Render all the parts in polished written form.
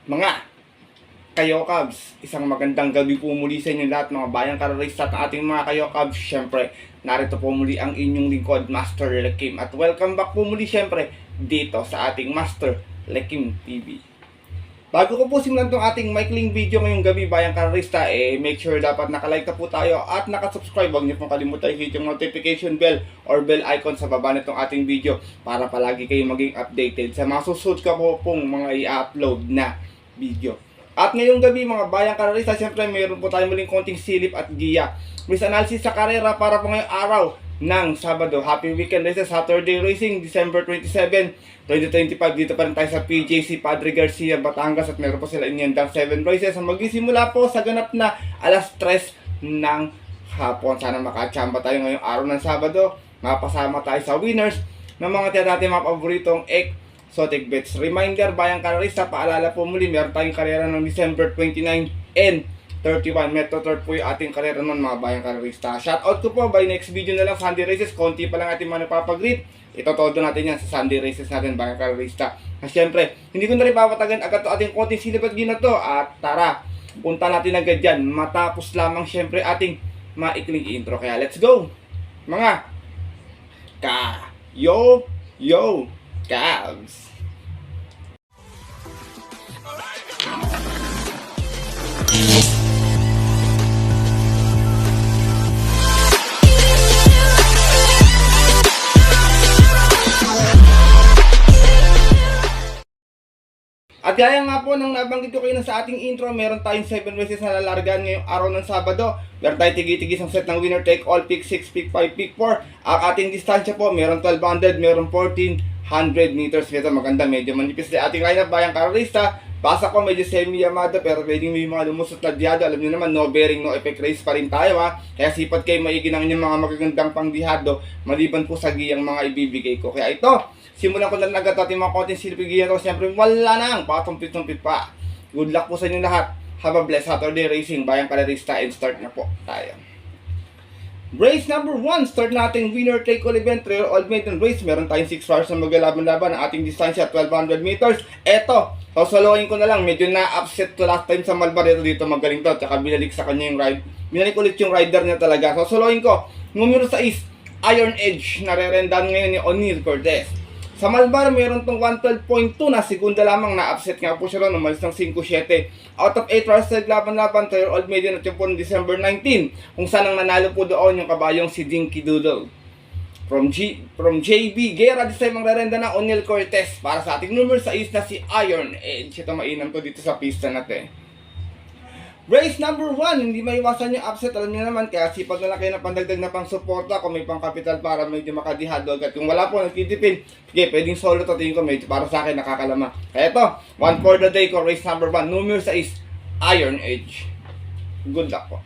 Mga Kayokabs, isang magandang gabi po muli sa inyo lahat mga bayang kararista ng ating mga Kayokabs. Siyempre, narito po muli ang inyong lingkod, Master Lekim. At welcome back po muli siyempre dito sa ating Master Lekim TV. Bago ko po simulan itong ating maikling video ngayong gabi bayang kararista, make sure dapat nakalike na po tayo at nakasubscribe. Huwag niyo pong kalimutan i-hit yung notification bell or bell icon sa baba nitong ating video para palagi kayo maging updated sa mga susunod ka po pong mga i-upload na video. At ngayong gabi mga bayang kararista, siyempre mayroon po tayo muling konting silip at giya. Miss analysis sa karera para po ngayong araw ng Sabado. Happy weekend races, Saturday Racing, December 27, 2025. Dito pa rin tayo sa PJC Padre Garcia, Batangas at meron po sila inyandang 7 races. Ang magsisimula po sa ganap na alas 3 ng hapon. Sana makachamba tayo ngayong araw ng Sabado. Mapasama tayo sa winners ng mga tiyan natin mga paboritong exotic bets. Reminder, bayang kararista, paalala po muli, meron tayong karera ng December 29 and 31. Metro Third po yung ating karera nun mga bayang kararista. Shoutout ko po, by next video na lang Sunday races. Konti pa lang ating mga napapag-greet. Ito todo natin yan sa Sunday races natin bayang kararista. At syempre, hindi ko na rin papatagan agad to ating konting silipat gina to. At tara, punta natin agad dyan. Matapos lamang syempre ating maikling intro. Kaya let's go! Mga Kayokabs! At gaya nga po nang nabanggit ko kayo na sa ating intro, meron tayong 7 races na lalargaan ngayong araw ng Sabado. Meron tayong tigi-tigi isang set ng winner take all, pick 6, pick 5, pick 4. Ang ating distansya po, meron 1200, meron 1400 meters. Ito maganda, medyo manipis na ating lineup bayang kararista. Basa ko medyo semi-yamado pero pwedeng may mga lumusot na dihado. Alam nyo naman, no bearing, no effect race pa rin tayo ha. Kaya sipat kayo maigi ng inyong mga magagandang pangdihado maliban po sa giyang mga ibibigay ko. Kaya ito, simulan ko na lang agad ating mga konting silpigiyan ko. Siyempre wala nang patumpit-tumpit pa. Good luck po sa inyo lahat. Have a blessed Saturday racing bayang kararista and start na po tayo. Race number 1, start natin winner take all event, trail all maiden race. Meron tayong 6 hours na maglalaban-laban. Ang ating distansya 1200 meters. Eto, sosoloin ko na lang, medyo na-upset to last time sa Malbarero dito, magaling to. Tsaka binalik sa kanya yung ride. Binalik ulit yung rider niya talaga. Sosoloin ko, numero 6, Iron Edge, narerendan ngayon ni O'Neal Cortez. Sa Malbar, meron tong 112.2 na segunda lamang, na-upset nga po siya ron, umalis ng 5-7. Out of 8 hours laban-laban, Toyer Old Maiden at yung po December 19, kung saan ang nanalo po doon yung kabayong si Dinky Doodle. From JB Guerra, this time ang rerenda na O'Neal Cortez para sa ating number 6 na si Iron Edge. Ito mainam to dito sa pista natin. Race number 1, hindi maiwasan yung upset, alam niyo naman, kaya sipag na lang kayo na pandagdag na pang suporta kung may pang kapital para medyo makadihado agad. Kung wala po, nagtitipin, sige, pwedeng solo to, tingin ko medyo para sa akin nakakalama. Kaya ito, 1 for the day ko, race number 1, numero 6, Iron Edge. Good luck po.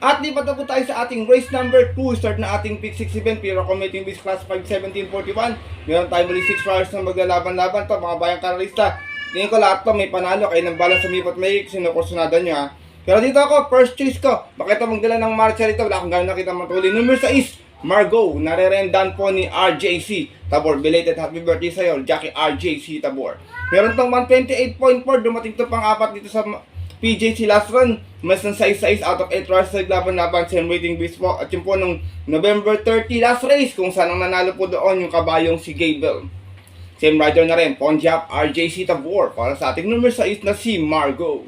At lipat na po tayo sa ating race number 2, start na ating pick 6 event, Pira Committing Beast Class 5-17-41. Meron tayo muli 6 hours na maglalaban-laban to, mga bayang karalista. Tingin ko lahat to may panalo, kayo ng balang sumipot may sinukursunada nyo ha. Pero dito ako, first choice ko. Bakit ito magdala ng marcha rito? Wala akong gano'n nakita matuli. Number 6, Margot. Narerendan po ni RJC Tabor. Belated happy birthday sa'yo, Jackie RJC Tabor. Meron tong 128.4. Dumating to pang-apat dito sa PJC last run. Mas ng 6-6 out of 8 hours sa laban-laban. Same rating base po. At yun po nung November 30 last race, kung saan ang nanalo po doon yung kabayong si Gable. Same rider na rin, Pontiac RJC Tabor para sa ating number 6 na si Margot.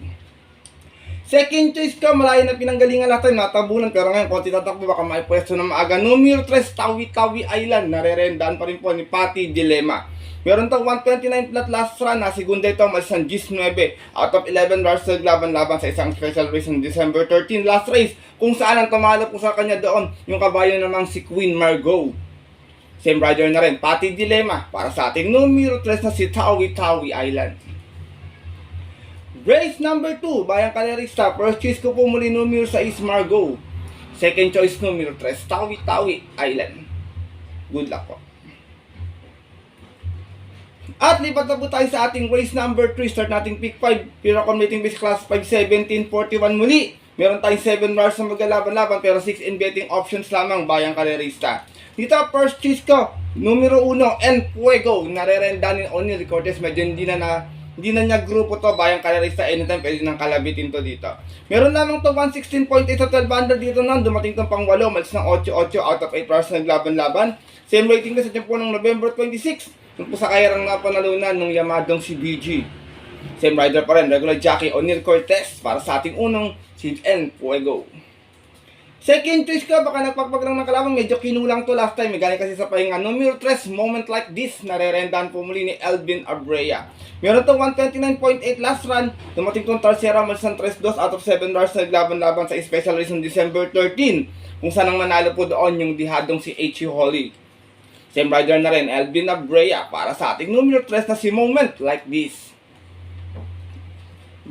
Second choice ko, malayo na pinanggalingan natin, natabunan, pero ngayon konti tatakbo, baka maipwesto na maaga. Numero 3, Tawi-Tawi Island, narerendaan pa rin po ni Patty Dilema. Meron tong 129 flat last run, na segunda ito, malisan 19 out of 11 hours laban-laban sa isang special race ng December 13 last race, kung saan ang tumalo po sa kanya doon, yung kabayo namang si Queen Margot. Same rider na rin, Patty Dilema para sa ating numero 3 na si Tawi-Tawi Island. Race number 2, bayang karerista. First choice ko po muli numero 6, Margot. Second choice numero 3, Tawi-Tawi Island. Good luck po. At lipat na po tayo sa ating race number 3. Start nating pick 5. Pira Committing Base Class 5-17-41 muli. Meron tayong 7 bars na maglalaban-laban pero 6 in betting options lamang bayang karerista. Dito, first choice ko, numero 1, El Fuego. Narerenda ni O'Neal Cortez. Medyo hindi na niya grupo to. Bayang karerista anytime. Pwede nang kalabitin to dito. Meron lamang to 116.8 sa 1200 dito nun. Dumating tong pang 8. Malis ng 8-8 out of 8 hours naglaban-laban. Same rating na sa Japan ng November 26. Yung po sa kairang na panalunan ng Yamadong si BG. Same rider pa rin. Regular jockey O'Neal Cortez. Para sa ating unang si El Fuego. Second choice ko, baka nagpagpag lang ng kalaban, medyo kinulang to last time. Galing kasi sa pahinga. Numero 3, Moment Like This, narerendahan po muli ni Elvin Abrea. Meron itong 129.8 last run. Dumating itong Tercera, Malsan 3-2 out of 7 runs na naglaban-laban sa special race ng December 13. Kung saan ang manalo po doon yung dihadong si H.E. Holly. Same rider na rin, Elvin Abrea, para sa ating numero 3 na si Moment Like This.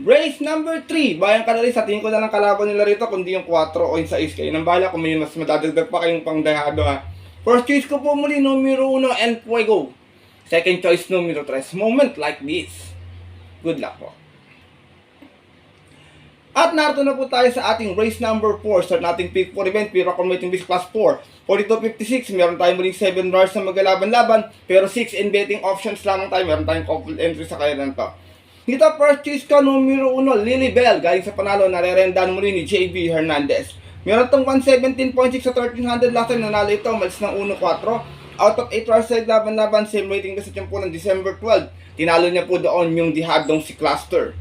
Race number 3, bayang kanalis, sa tingin ko na lang kalaban nila rito, kundi yung 4 o yung 6, kayo nang bahala kung may mas madadagdag pa kayong pangdahado ha. First choice ko po muli, numero 1, El Fuego. Second choice, numero 3, Moment Like This. Good luck po. At narito na po tayo sa ating race number 4, start nating pick 4 event, Pira Commuting Base Class 4. 42.56, meron tayong muling 7 runs na maglalaban-laban, pero 6 in betting options lamang tayo, meron tayong couple entry sa kaya to. Dito, first choice ko, numero 1, Lily Bell. Galing sa panalo, narerendahan muli ni JB Hernandez. Meron itong 117.6 sa 1300 last time. Nanalo ito, malis ng 1-4. Out of 8 hours sa laban-laban, same rating kasi po ng December 12. Tinalo niya po doon yung dihadong si Cluster.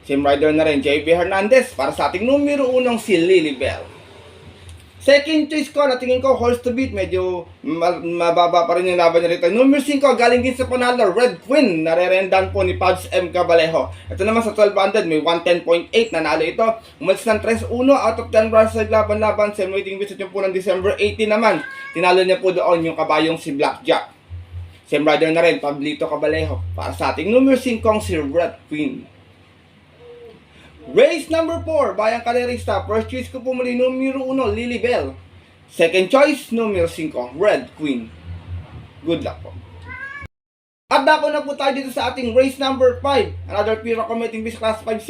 Same rider na rin, JB Hernandez. Para sa ating numero 1, si Lily Bell. Second choice ko, natingin ko, horse to beat. Medyo mababa pa rin yung laban niya rito. Number 5, galing din sa panalo, Red Queen. Narerendan po ni Pabs M. Cabalejo. Ito naman sa 1200, may 110.8. Nanalo ito. Umalis ng 3-1 out of 10 runs sa laban-laban. Same rating visit niyo po ng December 18 naman. Tinalo niya po doon yung kabayong si Blackjack. Same rider na rin, Pablito Cabalejo. Para sa ating number 5, si Red Queen. Race number 4, bayang kalerista. First choice ko po muli, numero 1, Lily Bell. Second choice, numero 5, Red Queen. Good luck po. At dako na po tayo dito sa ating race number 5. Another Pira Commuting Base Class 5,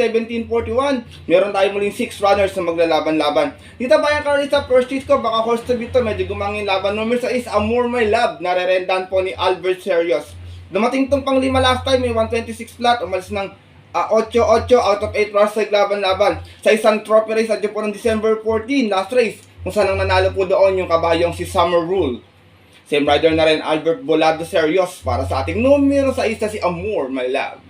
1741. Meron tayo muling 6 runners na maglalaban-laban. Dito bayang kalerista, first choice ko, baka horse to beat to, medyo gumangin laban. Numero 6, Amor My Love. Narerendahan po ni Albert Serios. Dumating itong pang 5 last time, may 126 flat. Umalis ng 8-8 out of 8 runs sa laban-laban sa isang trophy race at po ng December 14 last race kung saan ang nanalo po doon yung kabayong si Summer Rule. Same rider na rin, Albert Bolado Serios. Para sa ating numero 6 na si Amor My Love.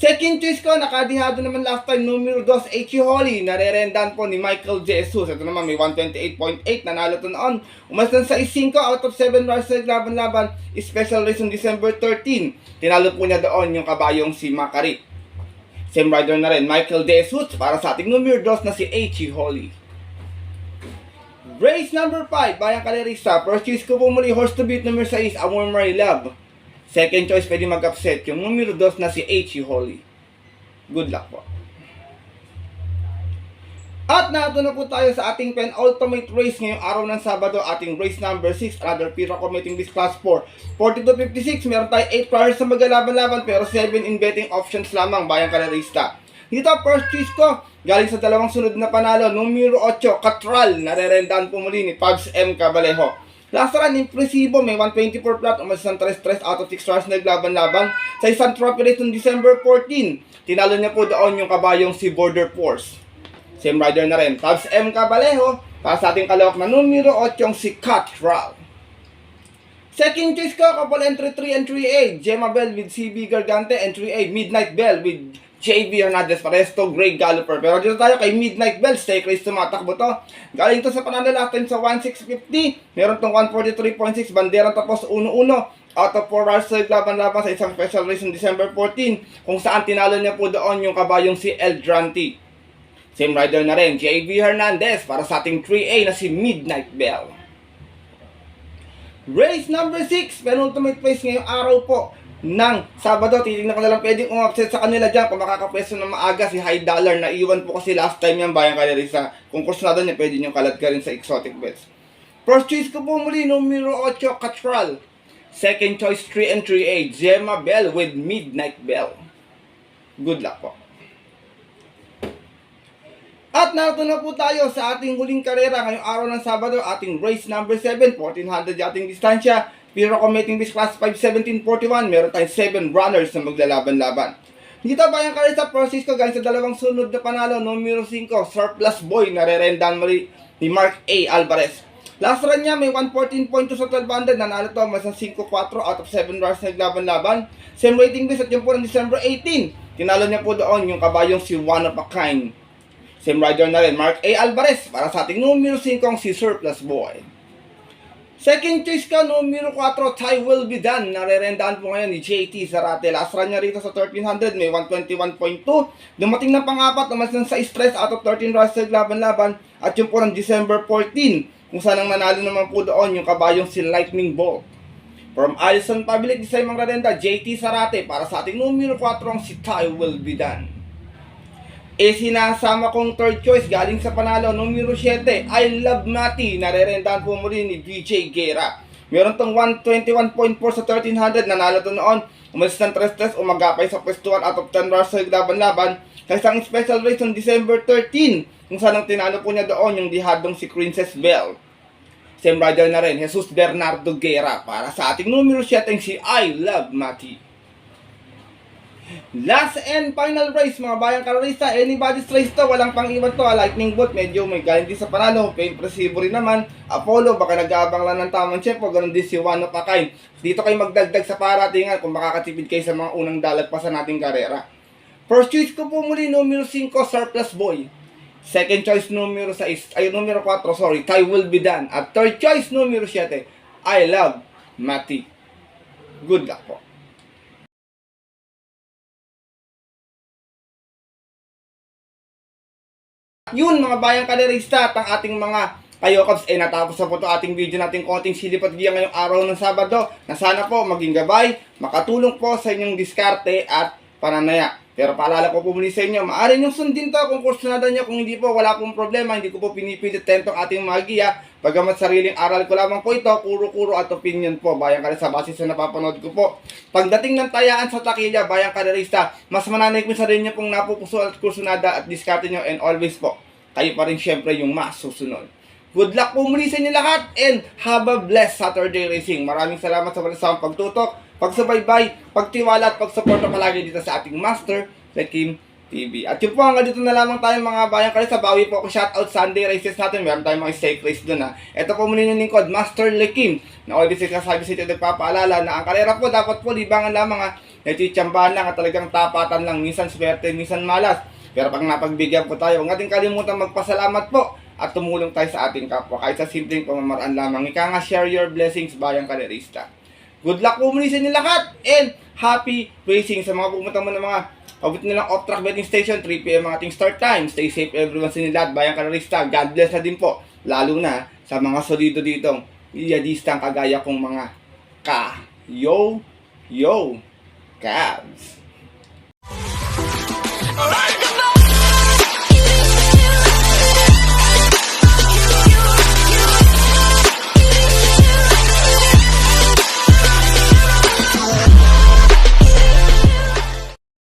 Second choice ko, nakadihado naman last time, numero 2, H.E. Holly. Narerendan po ni Michael Jesus. Ito naman may 128.8, nanalo to noon. Umasan sa 5 out of 7 runs sa laban-laban, special race on December 13. Tinalo po niya doon yung kabayong si Macari. Same rider na rin, Michael Jesus. Para sa ating numero 2 na si H.E. Holly. Race number 5, bayang kalerista. First choice ko po muli, horse to beat, numero 6, Amor My Love. Second choice, pwede mag-upset yung numero 2 na si H.E. Holly. Good luck po. At nato na po tayo sa ating penultimate race ngayong araw ng Sabado. Ating race number 6, another Pira Commuting Base Class 4. 42.56, meron tayo 8 players na maglalaban-laban pero 7 in betting options lamang, bayang kalerista. Dito, first choice ko, galing sa dalawang sunod na panalo, numero 8, Catral. Narerendahan po muli ni Pabs M. Cabalejo. Last run, impresibo, may 124 flat, umalis ng 3-3 out of 6 runs naglaban-laban sa isang trophy race noong December 14. Tinalo niya po doon yung kabayong si Border Force. Same rider na rin, Pabs M. Cabalejo. Para sa ating kalawak na numero 8, si Catral. Second choice ko, couple entry 3 and 3A, Gemma Bell with CB Gargante, and 3A, Midnight Bell with JB Hernandez, Paresto, Greg Galloper. Pero dito tayo kay Midnight Bell, stake race tumatakbo to. Galing to sa panalo last time sa 1650. Meron tong 143.6, banderang tapos 1-1. Out of 4 hours sa laban-laban sa isang special race ng December 14. Kung saan tinalo niya po doon yung kabayong si El Dranti. Same rider na rin, JB Hernandez. Para sa ating 3A na si Midnight Bell. Race number 6, penultimate place ngayong araw po ng Sabado. Titignan ko na lang pwedeng umapset sa kanila dyan kung makakapwesto na maaga si High Dollar. Naiwan po kasi last time yan, bayang kalerista. Kung kursunado niya, pwede nyo kalat ka rin sa exotic bets. First choice ko po muli, numero 8, Catral. Second choice, 3 and 3A, Gemma Bell with Midnight Bell. Good luck po. At narito na po tayo sa ating huling karera ngayong araw ng Sabado, ating race number 7, 1400 ating distansya. Pero committing this class 5:17:41, meron tayong 7 runners na maglalaban-laban. Dito bayang karera sa Francisco galing sa dalawang sunod na panalo, numero 5, Surplus Boy, narerendan muli ni Mark A. Alvarez. Last run niya may 114.2 sa 1200, nanalo to mas ng 5-4 out of 7 runs na naglaban-laban. Same rating base at yung po ng December 18. Tinalo niya po doon yung kabayong si One of a Kind. Same rider na rin, Mark A. Alvarez, para sa ating numero 5, si Surplus Boy. Second choice ka, numero 4, Ty Will Be Done. Narerendaan po ngayon ni JT Zarate. Last run niya rito sa 1300, may 121.2. Dumating na pang-apat, naman sa stress out of 13 runs sa laban-laban. At yung po ng December 14, kung saan ang nanalo naman po doon yung kabayong si Lightning Bolt. From Allison Pabilic, isa yung mga JT Zarate, para sa ating numero 4, si Ty Will Be Done. Sinasama kong third choice galing sa panalo, numero 7, I Love Mati. Narerendahan po muli ni DJ Guerra. Meron tong 121.4 sa 1300, nanalo to noon. Umalis ng 3-3, umagapay sa pwestuhan out of 10 runs sa laban-laban. Sa isang special race on December 13, kung saan ang tinalo po niya doon yung dihadong si Princess Belle. Same rider na rin, Jesus Bernardo Guerra, para sa ating numero 7, si I Love Mati. Last and final race, mga bayang karerista, anybody's race to, walang pang-iwan to. Lightning Bolt, medyo may galing din sa panalo, impressive rin naman. Apollo, baka nag-aabang lang ng tamang tempo, ganun din si One of a Kind. Dito kayo magdagdag sa paratingan kung makakatipid kayo sa mga unang dalagpasan nating karera. First choice ko po muli, numero 5, Surplus Boy. Second choice, numero 4, Ty Will Be Done. At third choice, numero 7, I Love Mati. Good luck po. Yun mga bayang kalerista at ang ating mga kayokabs, natapos na po ito ating video natin konting silip at giya ngayong araw ng Sabado, na sana po maging gabay, makatulong po sa inyong diskarte at pananaya. Pero paalala ko po muli sa inyo, maaari nyo sundin to kung kursunada nyo, kung hindi po wala pong problema, hindi ko po pinipilit tentong ating mga giya, bagamat sariling aral ko lamang po ito, kuro-kuro at opinion po, bayang kalerista, base sa napapanood ko po. Pagdating ng tayaan sa takilya, bayang kalerista, mas mananay ko sa rin nyo pong napupuso at kursunada at diskarte nyo, and always po, kayo pa rin syempre yung masusunod. Good luck po muli sa inyo lahat and have a blessed Saturday racing. Maraming salamat sa walang pagtutok, pagsubaybay, pagtiwala at pagsuporta palagi dito sa ating Master Lekim TV. At yun po, hanggang dito na lamang tayo mga bayang kalista. Bawi po ako shoutout Sunday races natin. Meron tayong mga stake race dun ha. Ito po muli yung lingkod, Master Lekim, na always kasabi sa ito nagpapaalala na ang karera po dapat po libangan lamang ha. Natitsambahan lang at talagang tapatan lang. Minsan swerte, minsan malas. Pero pag napagbigyan po tayo, huwag natin kalimutan magpasalamat po at tumulong tayo sa ating kapwa kahit sa simpleng pamamaraan lamang. Ika nga, share your blessings bayang kalerista. Good luck po muli sa inyo lahat and happy racing sa mga pumunta mo ng mga pabot nilang off-track betting station. 3 PM ang ating start time. Stay safe everyone sa inyo lahat bayang kalerista. God bless na din po, lalo na sa mga solido ditong iyadistang kagaya kong mga ka-yo-yo Cavs.